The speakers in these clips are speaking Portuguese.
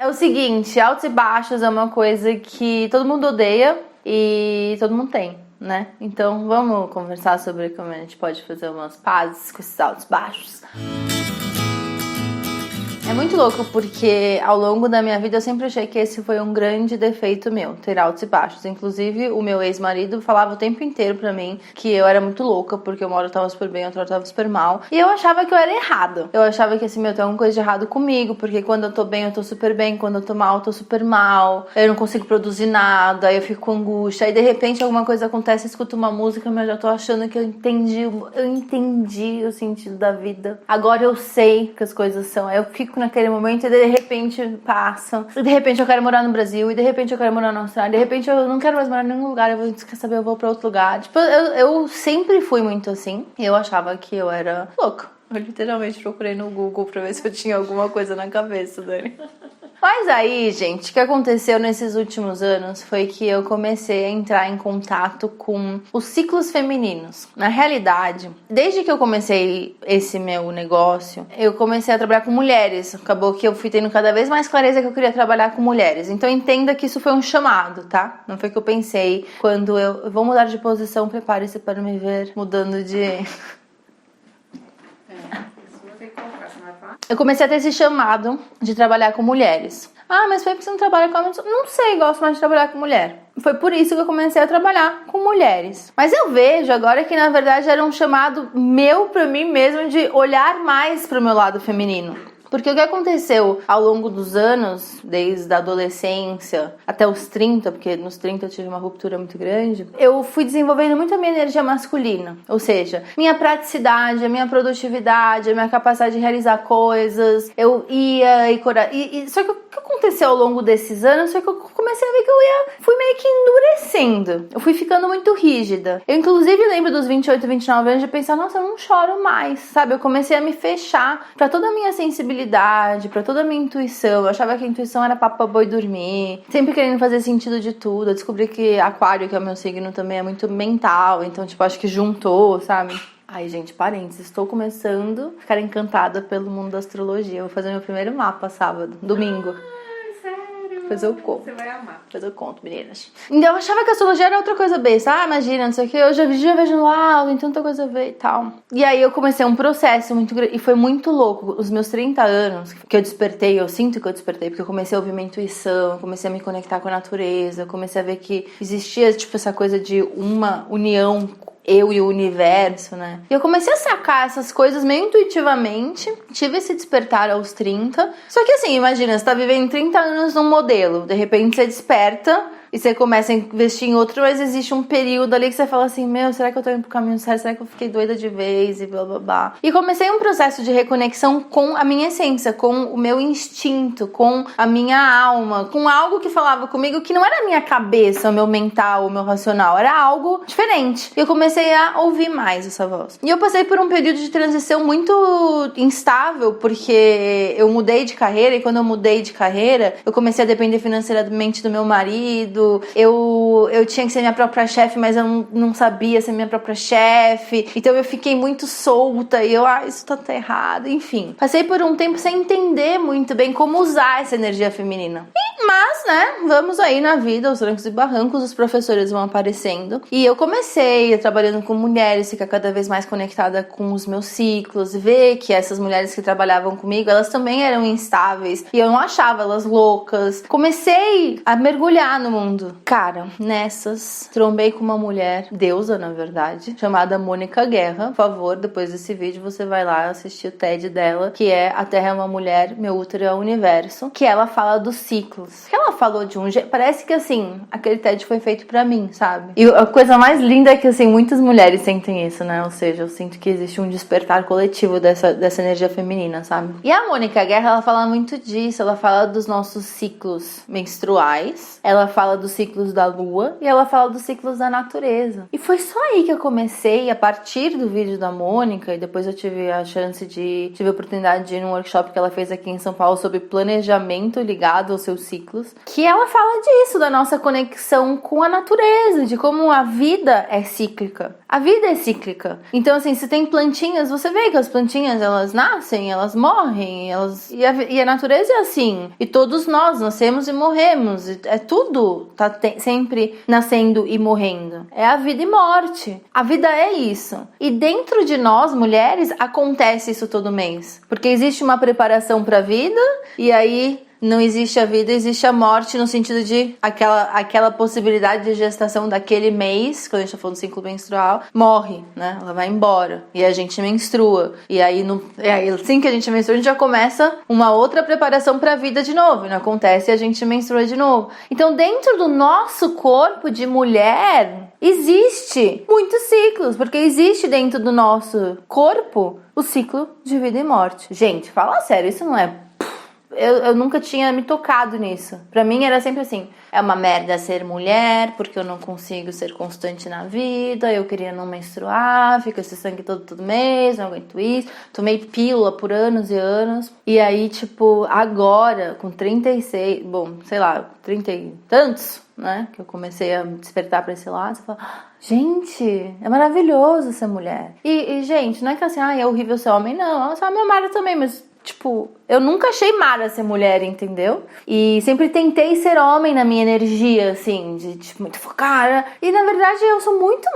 É o seguinte, altos e baixos é uma coisa que todo mundo odeia e todo mundo tem, né? Então vamos conversar sobre como a gente pode fazer umas pazes com esses altos e baixos. É muito louco porque ao longo da minha vida eu sempre achei que esse foi um grande defeito meu, ter altos e baixos. Inclusive o meu ex-marido falava o tempo inteiro pra mim que eu era muito louca porque uma hora eu tava super bem, outra hora eu tava super mal. E eu achava que eu era errado. Eu achava que assim, meu, tem alguma coisa de errado comigo, porque quando eu tô bem eu tô super bem, quando eu tô mal eu tô super mal. Eu não consigo produzir nada, aí eu fico com angústia. Aí de repente alguma coisa acontece, eu escuto uma música, mas eu já tô achando que eu entendi o sentido da vida. Agora eu sei que as coisas são. Aí eu fico naquele momento e de repente passa. E de repente eu quero morar no Brasil. E de repente eu quero morar na Austrália. De repente eu não quero mais morar em nenhum lugar. Quer saber, eu vou pra outro lugar. Tipo, eu sempre fui muito assim. Eu achava que eu era louca. Eu literalmente procurei no Google pra ver se eu tinha alguma coisa na cabeça, Dani. Mas aí, gente, o que aconteceu nesses últimos anos foi que eu comecei a entrar em contato com os ciclos femininos. Na realidade, desde que eu comecei esse meu negócio, eu comecei a trabalhar com mulheres. Acabou que eu fui tendo cada vez mais clareza que eu queria trabalhar com mulheres. Então entenda que isso foi um chamado, tá? Não foi que eu pensei quando eu vou mudar de posição, prepare-se para me ver mudando de... Eu comecei a ter esse chamado de trabalhar com mulheres. Ah, mas foi porque você não trabalha com homens? Não sei, gosto mais de trabalhar com mulher. Foi por isso que eu comecei a trabalhar com mulheres. Mas eu vejo agora que na verdade era um chamado meu pra mim mesmo de olhar mais pro meu lado feminino. Porque o que aconteceu ao longo dos anos, desde a adolescência até os 30, porque nos 30 eu tive uma ruptura muito grande, eu fui desenvolvendo muito a minha energia masculina. Ou seja, minha praticidade, a minha produtividade, a minha capacidade de realizar coisas. Eu ia e só que o que aconteceu ao longo desses anos foi que eu comecei a ver que fui meio que endurecendo. Eu fui ficando muito rígida. Eu inclusive lembro dos 28, 29 anos de pensar, nossa, eu não choro mais, sabe? Eu comecei a me fechar pra toda a minha sensibilidade, pra toda a minha intuição. Eu achava que a intuição era papo pra boi dormir, sempre querendo fazer sentido de tudo. Eu descobri que aquário, que é o meu signo, também é muito mental, então tipo, acho que juntou, sabe? Ai, gente, parênteses, estou começando a ficar encantada pelo mundo da astrologia. Eu vou fazer meu primeiro mapa sábado, domingo. Depois eu conto. Você vai amar. Depois eu conto, meninas. Então eu achava que a astrologia era outra coisa besta. Ah, imagina, não sei o que. Eu já vejo no alto, tem tanta coisa a ver e tal. E aí eu comecei um processo muito grande. E foi muito louco. Os meus 30 anos que eu despertei, eu sinto que eu despertei, porque eu comecei a ouvir minha intuição, comecei a me conectar com a natureza, comecei a ver que existia, tipo, essa coisa de uma união eu e o universo, né? E eu comecei a sacar essas coisas meio intuitivamente. Tive esse despertar aos 30. Só que assim, imagina, você tá vivendo 30 anos num modelo. De repente você desperta e você começa a investir em outro, mas existe um período ali que você fala assim, meu, será que eu tô indo pro caminho certo? Será que eu fiquei doida de vez? E blá blá blá. E comecei um processo de reconexão com a minha essência, com o meu instinto, com a minha alma, com algo que falava comigo que não era a minha cabeça, o meu mental, o meu racional, era algo diferente. E eu comecei a ouvir mais essa voz. E eu passei por um período de transição muito instável, porque eu mudei de carreira, e quando eu mudei de carreira, eu comecei a depender financeiramente do meu marido. Eu tinha que ser minha própria chefe, mas eu não sabia ser minha própria chefe. Então eu fiquei muito solta e isso tá errado. Enfim, passei por um tempo sem entender muito bem como usar essa energia feminina. Mas, né, vamos aí na vida, aos trancos e barrancos, os professores vão aparecendo. E eu comecei trabalhando com mulheres, ficar cada vez mais conectada com os meus ciclos, ver que essas mulheres que trabalhavam comigo, elas também eram instáveis. E eu não achava elas loucas. Comecei a mergulhar no mundo. Cara, nessas, trombei com uma mulher, deusa na verdade, chamada Mônica Guerra. Por favor, depois desse vídeo você vai lá assistir o TED dela, que é A Terra é uma Mulher, Meu Útero é o Universo, que ela fala dos ciclos. Que ela falou de um jeito, parece que assim, aquele TED foi feito pra mim, sabe? E a coisa mais linda é que assim, muitas mulheres sentem isso, né? Ou seja, eu sinto que existe um despertar coletivo dessa energia feminina, sabe? E a Mônica Guerra, ela fala muito disso, ela fala dos nossos ciclos menstruais, ela fala dos ciclos da lua e ela fala dos ciclos da natureza. E foi só aí que eu comecei, a partir do vídeo da Mônica, e depois eu tive a oportunidade de ir num workshop que ela fez aqui em São Paulo sobre planejamento ligado ao seu ciclo ciclos, que ela fala disso, da nossa conexão com a natureza, de como a vida é cíclica. A vida é cíclica. Então, assim, se tem plantinhas, você vê que as plantinhas, elas nascem, elas morrem, e a natureza é assim. E todos nós nascemos e morremos. É tudo tá sempre nascendo e morrendo. É a vida e morte. A vida é isso. E dentro de nós, mulheres, acontece isso todo mês. Porque existe uma preparação para a vida, e aí não existe a vida, existe a morte, no sentido de aquela possibilidade de gestação daquele mês, quando a gente tá falando do ciclo menstrual, morre, né? Ela vai embora. E a gente menstrua. E aí, assim que a gente menstrua, a gente já começa uma outra preparação pra vida de novo. E não acontece e a gente menstrua de novo. Então, dentro do nosso corpo de mulher, existe muitos ciclos, porque existe dentro do nosso corpo o ciclo de vida e morte. Gente, fala sério, isso não é... Eu nunca tinha me tocado nisso. Pra mim era sempre assim, é uma merda ser mulher, porque eu não consigo ser constante na vida, eu queria não menstruar, fica esse sangue todo mês, não aguento isso. Tomei pílula por anos e anos. E aí, tipo, agora, com 36, bom, sei lá, 30 e tantos, né, que eu comecei a despertar pra esse lado, você fala, gente, é maravilhoso ser mulher. E gente, não é que assim, é horrível ser homem, não, ela me amara também, mas tipo, eu nunca achei mara ser mulher, entendeu? E sempre tentei ser homem na minha energia, assim, de tipo, muito focada. E na verdade eu sou muito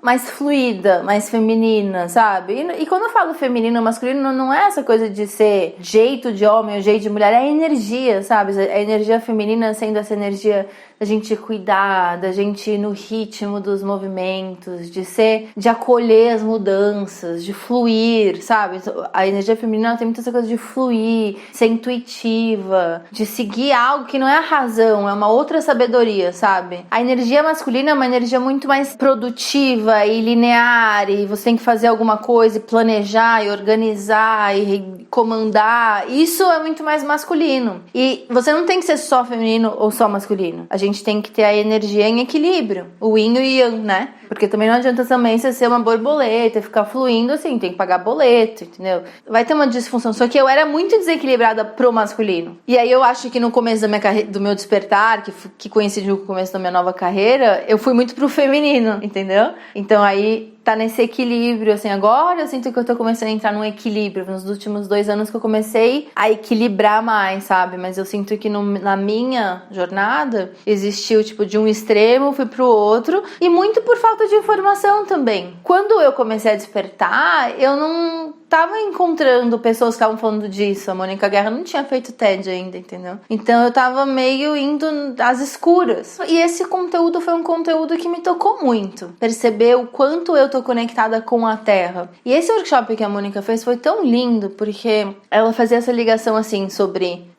mais fluida, mais feminina, sabe? E quando eu falo feminino ou masculino, não é essa coisa de ser jeito de homem ou jeito de mulher, é a energia, sabe? A energia feminina sendo essa energia da gente cuidar, da gente ir no ritmo dos movimentos, de acolher as mudanças, de fluir, sabe? A energia feminina tem muita essa coisa de fluir, ser intuitiva, de seguir algo que não é a razão, é uma outra sabedoria, sabe? A energia masculina é uma energia muito mais produtiva e linear, e você tem que fazer alguma coisa e planejar e organizar e comandar. Isso é muito mais masculino. E você não tem que ser só feminino ou só masculino. A gente tem que ter a energia em equilíbrio, o yin e o yang, né? Porque também não adianta também você ser uma borboleta e ficar fluindo assim, tem que pagar boleto, entendeu? Vai ter uma disfunção. Só que eu era muito desequilibrada pro masculino. E aí eu acho que no começo do meu despertar, que coincidiu com o começo da minha nova carreira, eu fui muito pro feminino, entendeu? Então aí tá nesse equilíbrio, assim, agora eu sinto que eu tô começando a entrar num equilíbrio, nos últimos 2 anos que eu comecei a equilibrar mais, sabe? Mas eu sinto que na minha jornada existiu, tipo, de um extremo, fui pro outro, e muito por falta de informação também. Quando eu comecei a despertar, eu não tava encontrando pessoas que estavam falando disso. A Mônica Guerra não tinha feito TED ainda, entendeu? Então eu tava meio indo às escuras. E esse conteúdo foi um conteúdo que me tocou muito. Perceber o quanto eu tô conectada com a Terra. E esse workshop que a Mônica fez foi tão lindo, porque ela fazia essa ligação assim sobre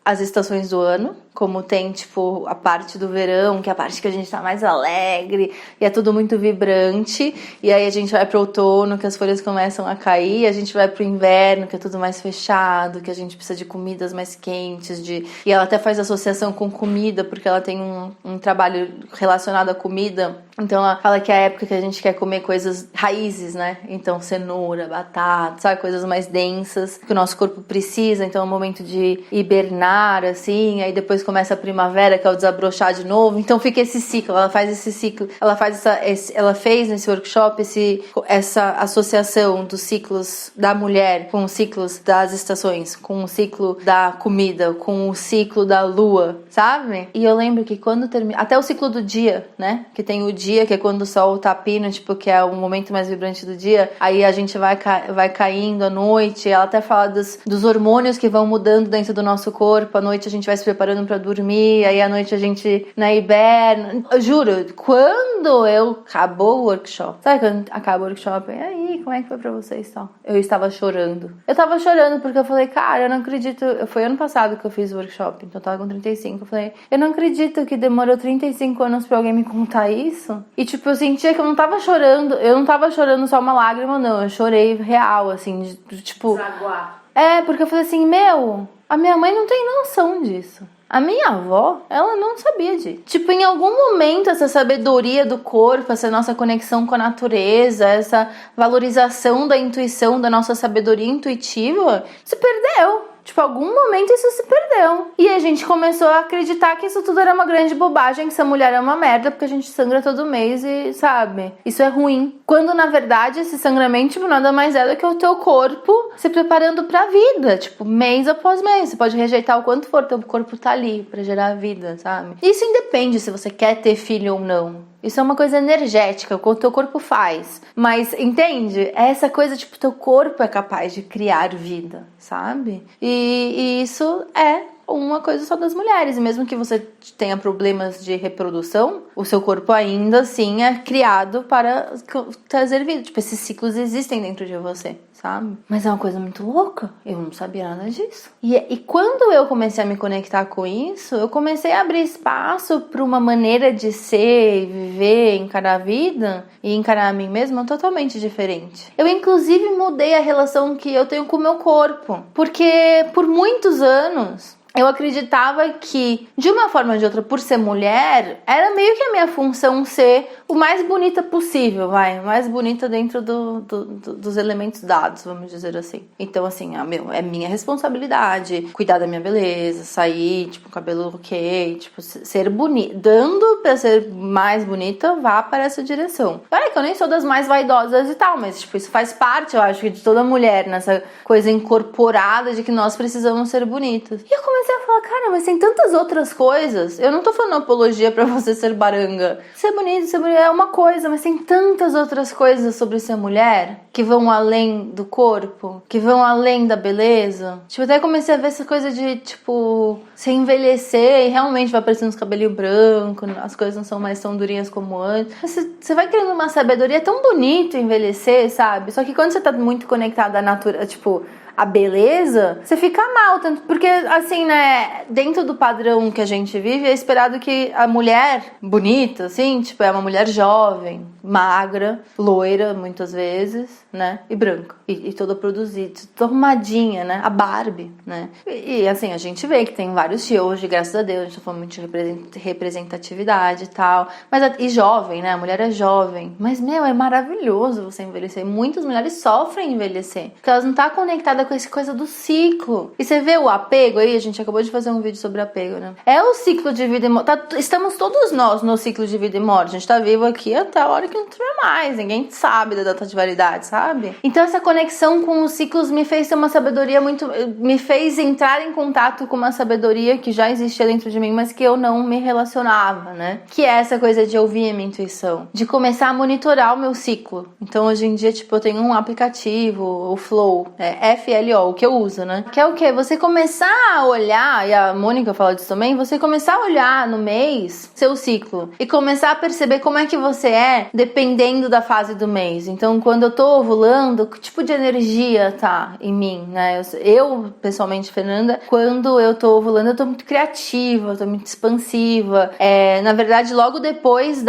as estações do ano, como tem, tipo, a parte do verão, que é a parte que a gente tá mais alegre, e é tudo muito vibrante, e aí a gente vai pro outono, que as folhas começam a cair, a gente vai pro inverno, que é tudo mais fechado, que a gente precisa de comidas mais quentes, e ela até faz associação com comida, porque ela tem um trabalho relacionado à comida, então ela fala que é a época que a gente quer comer coisas raízes, né, então cenoura, batata, sabe, coisas mais densas, que o nosso corpo precisa, então é um momento de hibernar, assim, aí depois começa a primavera, que é o desabrochar de novo, então fica esse ciclo, ela faz esse ciclo, ela fez nesse workshop essa associação dos ciclos da mulher com os ciclos das estações, com o ciclo da comida, com o ciclo da lua, sabe? E eu lembro que quando termina, até o ciclo do dia, né, que tem o dia, que é quando o sol tá pino, tipo, que é o momento mais vibrante do dia, aí a gente vai caindo à noite, ela até fala dos hormônios que vão mudando dentro do nosso corpo, à noite a gente vai se preparando pra dormir, aí à noite a gente hiberna. Eu juro, quando acabou o workshop, sabe quando acaba o workshop? E aí, como é que foi pra vocês, tal? Eu estava chorando. Eu tava chorando porque eu falei, cara, eu não acredito. Foi ano passado que eu fiz o workshop, então eu tava com 35. Eu falei, eu não acredito que demorou 35 anos pra alguém me contar isso. E tipo, eu sentia que eu não tava chorando só uma lágrima, não. Eu chorei real, assim, tipo. Desaguar. Porque eu falei assim, a minha mãe não tem noção disso. A minha avó, ela não sabia disso. Tipo, em algum momento, essa sabedoria do corpo, essa nossa conexão com a natureza, essa valorização da intuição, da nossa sabedoria intuitiva, se perdeu. Tipo, algum momento isso se perdeu. E a gente começou a acreditar que isso tudo era uma grande bobagem, que essa mulher é uma merda, porque a gente sangra todo mês e, sabe, isso é ruim. Quando, na verdade, esse sangramento, tipo, nada mais é do que o teu corpo se preparando pra vida, tipo, mês após mês. Você pode rejeitar o quanto for, teu corpo tá ali pra gerar vida, sabe? Isso independe se você quer ter filho ou não. Isso é uma coisa energética, o que o teu corpo faz. Mas, entende? É essa coisa, tipo, teu corpo é capaz de criar vida, sabe? E isso é uma coisa só das mulheres. E mesmo que você tenha problemas de reprodução, o seu corpo ainda assim é criado para trazer vida. Tipo, esses ciclos existem dentro de você, sabe? Mas é uma coisa muito louca. Eu não sabia nada disso. E quando eu comecei a me conectar com isso, eu comecei a abrir espaço para uma maneira de ser, viver, encarar a vida e encarar a mim mesma totalmente diferente. Eu, inclusive, mudei a relação que eu tenho com o meu corpo. Porque por muitos anos eu acreditava que, de uma forma ou de outra, por ser mulher, era meio que a minha função ser o mais bonita possível, mais bonita dentro dos elementos dados, vamos dizer assim. Então, assim, é minha responsabilidade cuidar da minha beleza, sair, tipo, cabelo ok, tipo, ser bonita. Dando pra ser mais bonita, vá para essa direção. Olha que eu nem sou das mais vaidosas e tal, mas, tipo, isso faz parte, eu acho, de toda mulher, nessa coisa incorporada de que nós precisamos ser bonitas. E eu comecei a falar, cara, mas tem tantas outras coisas. Eu não tô falando apologia pra você ser baranga. Ser bonito é uma coisa, mas tem tantas outras coisas sobre ser mulher que vão além do corpo, que vão além da beleza. Tipo, até comecei a ver essa coisa de, tipo, se envelhecer e realmente vai aparecendo uns cabelinhos brancos, as coisas não são mais tão durinhas como antes. Você vai criando uma sabedoria, é tão bonito envelhecer, sabe? Só que quando você tá muito conectada à natureza, tipo, a beleza, você fica mal, tanto porque, assim, né, dentro do padrão que a gente vive, é esperado que a mulher bonita, assim, tipo, é uma mulher jovem, magra, loira, muitas vezes, né, e branca, e toda produzida, toda arrumadinha, né, a Barbie, né, e assim, a gente vê que tem vários shows, graças a Deus, a gente tá falando muito de representatividade e tal, mas, e jovem, né, a mulher é jovem, mas, meu, é maravilhoso você envelhecer, muitas mulheres sofrem envelhecer, porque elas não estão conectadas com essa coisa do ciclo. E você vê o apego aí, a gente acabou de fazer um vídeo sobre apego, né? É o ciclo de vida e morte. Estamos todos nós no ciclo de vida e morte. A gente tá vivo aqui até a hora que não tiver mais. Ninguém sabe da data de validade, sabe? Então essa conexão com os ciclos me fez ter uma sabedoria muito... Me fez entrar em contato com uma sabedoria que já existia dentro de mim, mas que eu não me relacionava, né? Que é essa coisa de ouvir a minha intuição. De começar a monitorar o meu ciclo. Então hoje em dia, tipo, eu tenho um aplicativo, o Flow, FLO, o que eu uso, né? Que é o quê? Você começar a olhar, e a Mônica fala disso também, você começar a olhar no mês seu ciclo e começar a perceber como é que você é dependendo da fase do mês. Então, quando eu tô ovulando, que tipo de energia tá em mim, né? Eu pessoalmente, Fernanda, quando eu tô ovulando, eu tô muito criativa, eu tô muito expansiva. Na verdade, logo depois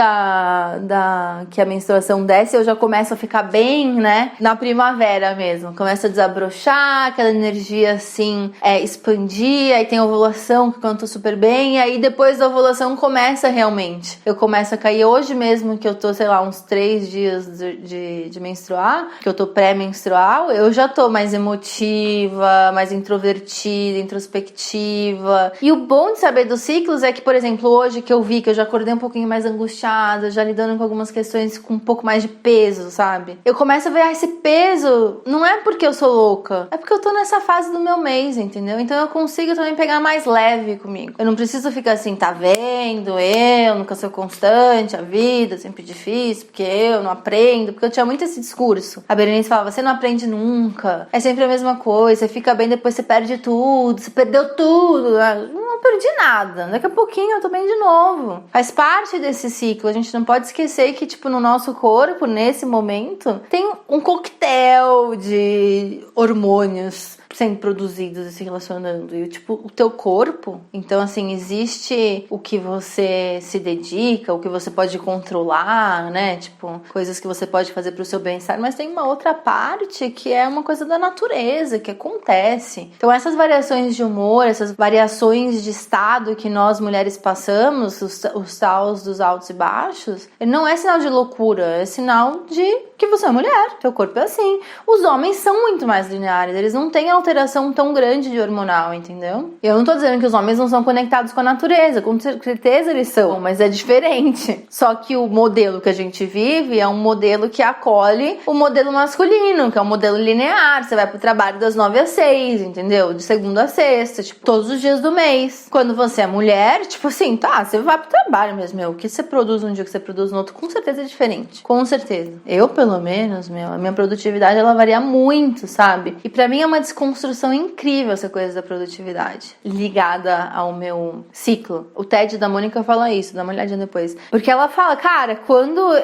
que a menstruação desce, eu já começo a ficar bem, né? Na primavera mesmo. Começo a desabrochar, aquela energia assim, expandir, aí tem a ovulação, que eu tô super bem, e aí depois da ovulação começa realmente. Eu começo a cair hoje mesmo, que eu tô, sei lá, uns 3 dias de menstruar, que eu tô pré-menstrual, eu já tô mais emotiva, mais introvertida, introspectiva. E o bom de saber dos ciclos é que, por exemplo, hoje que eu vi que eu já acordei um pouquinho mais angustiada, já lidando com algumas questões com um pouco mais de peso, sabe? Eu começo a ver, esse peso não é porque eu sou louca, é porque eu tô nessa fase do meu mês, entendeu? Então eu consigo também pegar mais leve comigo. Eu não preciso ficar assim, tá vendo? Eu nunca sou constante, a vida é sempre difícil, porque eu não aprendo, porque eu tinha muito esse discurso. A Berenice falava, você não aprende nunca, é sempre a mesma coisa, você fica bem, depois você perde tudo, você perdeu tudo. Não perdi nada, daqui a pouquinho eu tô bem de novo. Faz parte desse ciclo, a gente não pode esquecer que, tipo, no nosso corpo, nesse momento, tem um coquetel de hormônios sendo produzidos e se relacionando, e tipo, o teu corpo, então assim, existe o que você se dedica, o que você pode controlar, né, tipo, coisas que você pode fazer pro seu bem-estar, mas tem uma outra parte que é uma coisa da natureza, que acontece. Então essas variações de humor, essas variações de estado que nós mulheres passamos, os taus dos altos e baixos, não é sinal de loucura, é sinal de que você é mulher, teu corpo é assim. Os homens são muito mais lineares, eles não têm a alteração tão grande de hormonal, entendeu? Eu não tô dizendo que os homens não são conectados com a natureza, com certeza eles são, mas é diferente. Só que o modelo que a gente vive é um modelo que acolhe o modelo masculino, que é um modelo linear. Você vai pro trabalho das 9 às 6, entendeu? De segunda a sexta, tipo, todos os dias do mês. Quando você é mulher, tipo assim, tá, você vai pro trabalho mesmo, meu. O que você produz um dia, o que você produz no outro, com certeza é diferente. Com certeza. Eu, pelo menos, meu, a minha produtividade, ela varia muito, sabe? E pra mim é uma desconstrução incrível essa coisa da produtividade, ligada ao meu ciclo. O TED da Mônica fala isso, dá uma olhadinha depois. Porque ela fala, cara,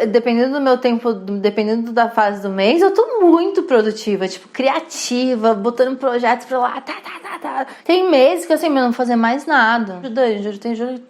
dependendo do meu tempo, dependendo da fase do mês, eu tô muito produtiva, tipo, criativa, botando projetos pra lá, tá. Tem meses que assim, eu não vou fazer mais nada.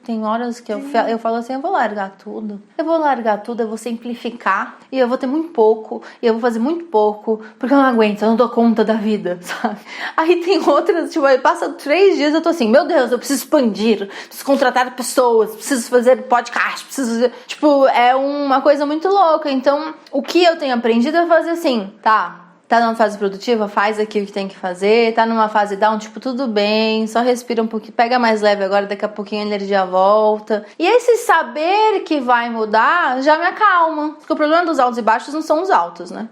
Tem horas que eu falo assim, eu vou largar tudo, eu vou simplificar, e eu vou ter muito pouco, e eu vou fazer muito pouco, porque eu não aguento, eu não dou conta da vida, sabe? Aí tem outras, tipo, aí passa 3 dias, eu tô assim, meu Deus, eu preciso expandir, preciso contratar pessoas, preciso fazer podcast, preciso fazer... Tipo, é uma coisa muito louca. Então, o que eu tenho aprendido é fazer assim, tá numa fase produtiva, faz aqui o que tem que fazer, tá numa fase down, tipo, tudo bem, só respira um pouquinho, pega mais leve agora, daqui a pouquinho a energia volta. E esse saber que vai mudar já me acalma, porque o problema dos altos e baixos não são os altos, né?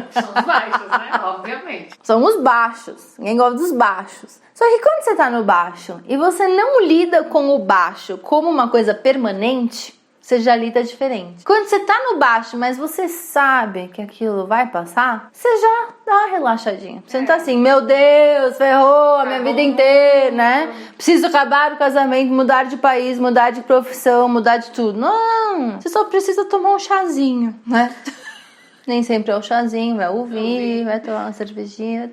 São os baixos, né? Obviamente. São os baixos, ninguém gosta dos baixos. Só que quando você tá no baixo e você não lida com o baixo como uma coisa permanente, você já lida diferente. Quando você tá no baixo, mas você sabe que aquilo vai passar, você já dá uma relaxadinha. Você não tá assim, meu Deus, ferrou a minha vida inteira, né? Preciso acabar o casamento, mudar de país, mudar de profissão, mudar de tudo. Não, você só precisa tomar um chazinho, né? Nem sempre é o chazinho, vai ouvir, vai tomar uma cervejinha,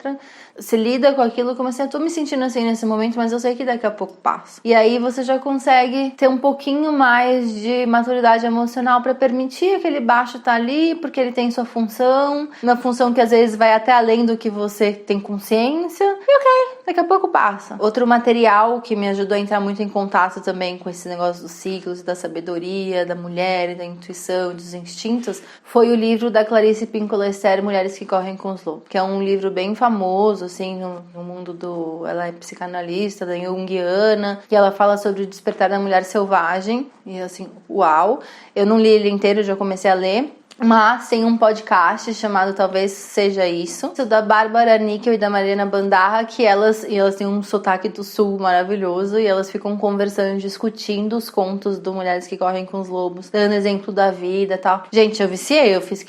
você lida com aquilo como assim, eu tô me sentindo assim nesse momento, mas eu sei que daqui a pouco passa. E aí você já consegue ter um pouquinho mais de maturidade emocional pra permitir aquele baixo tá ali, porque ele tem sua função, uma função que às vezes vai até além do que você tem consciência, e ok, daqui a pouco passa. Outro material que me ajudou a entrar muito em contato também com esse negócio dos ciclos, da sabedoria, da mulher, da intuição, dos instintos, foi o livro da Clarice Pinkola-Esser, Mulheres que Correm com os Lobos, que é um livro bem famoso, assim, no mundo do... Ela é psicanalista, da Jungiana, e ela fala sobre o despertar da mulher selvagem, e assim, uau! Eu não li ele inteiro, já comecei a ler, mas tem um podcast chamado Talvez Seja Isso, da Bárbara Níquel e da Mariana Bandarra, que elas têm um sotaque do sul maravilhoso, e elas ficam conversando, discutindo os contos do Mulheres que Correm com os Lobos, dando exemplo da vida e tal. Gente, eu viciei, eu fiz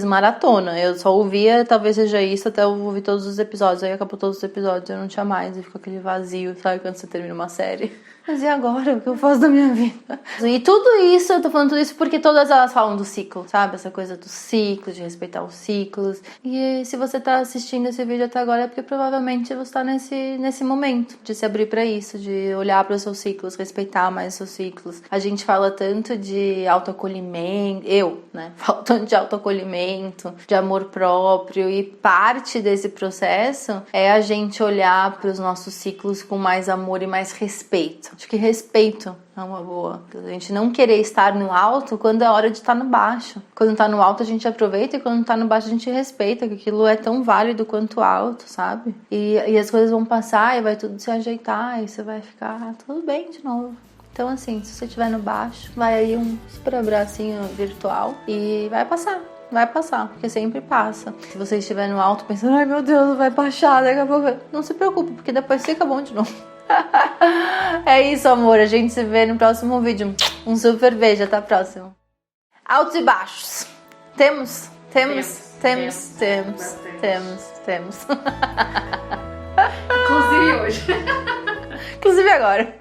maratona, eu só ouvia Talvez Seja Isso até eu ouvir todos os episódios, aí acabou todos os episódios, eu não tinha mais, e ficou aquele vazio, sabe, quando você termina uma série. Mas e agora? O que eu faço da minha vida? E tudo isso, eu tô falando tudo isso porque todas elas falam do ciclo, sabe? Essa coisa do ciclo, de respeitar os ciclos. E se você tá assistindo esse vídeo até agora é porque provavelmente você tá nesse momento de se abrir pra isso, de olhar para os seus ciclos, respeitar mais os seus ciclos. A gente fala tanto de autoacolhimento, falo tanto de autoacolhimento, de amor próprio, e parte desse processo é a gente olhar para os nossos ciclos com mais amor e mais respeito. Acho que respeito é uma boa. A gente não querer estar no alto quando é hora de estar no baixo. Quando tá no alto a gente aproveita, e quando tá no baixo a gente respeita, que aquilo é tão válido quanto alto, sabe? E as coisas vão passar e vai tudo se ajeitar e você vai ficar tudo bem de novo. Então assim, se você estiver no baixo, vai aí um super abracinho virtual e vai passar, porque sempre passa. Se você estiver no alto pensando, ai meu Deus, vai baixar, daqui a pouco... Não se preocupe, porque depois fica bom de novo. É isso, amor. A gente se vê no próximo vídeo. Um super beijo. Até a próxima. Altos e baixos. Temos. Inclusive hoje. Inclusive agora.